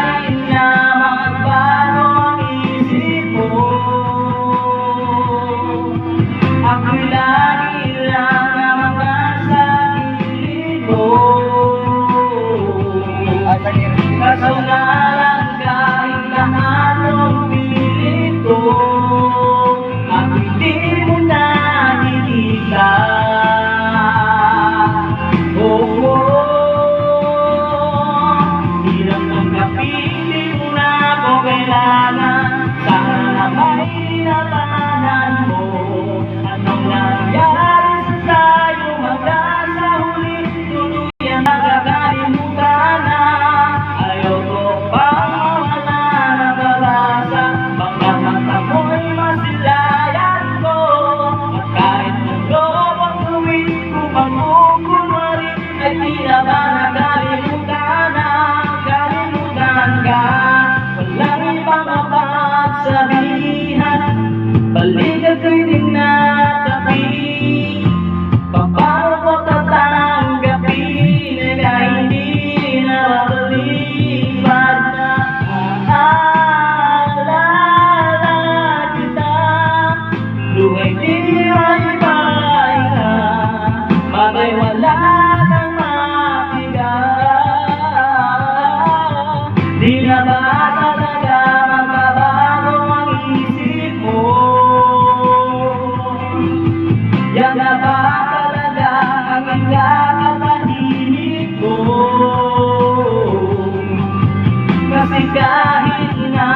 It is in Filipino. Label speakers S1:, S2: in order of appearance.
S1: rin na magbago ang isip mo. Ako'y lagi lang na makasa gilid mo. Kaso nga lang kahit na anong pilit ko, ako'y di mo nakikita. Di lang tanggapin, di mo na ako kailangan. Sana na may natanan mo. Anong nangyari sa tayo hanggang sa huli? Tuluyan nakakalimutan na. Ayaw ko pang mawala na pag-asa. Baka mata mo'y masilayan ko. At kahit nag-loob ang gawin ko pagkukunwari, ay di na ba nakalimutan na? Kalimutan ka, walang ibang mapagsabihan. Balik at kritik na tabi. Paano ko tatanggapin na hindi na mabalibad na aalala kita? Luhay di ay pahinga, bagay wala nang mapigat. Di na ba talaga magbabago ang isip mo? Yan na ba talaga ang ikakatahimik mo? Kasi kahit na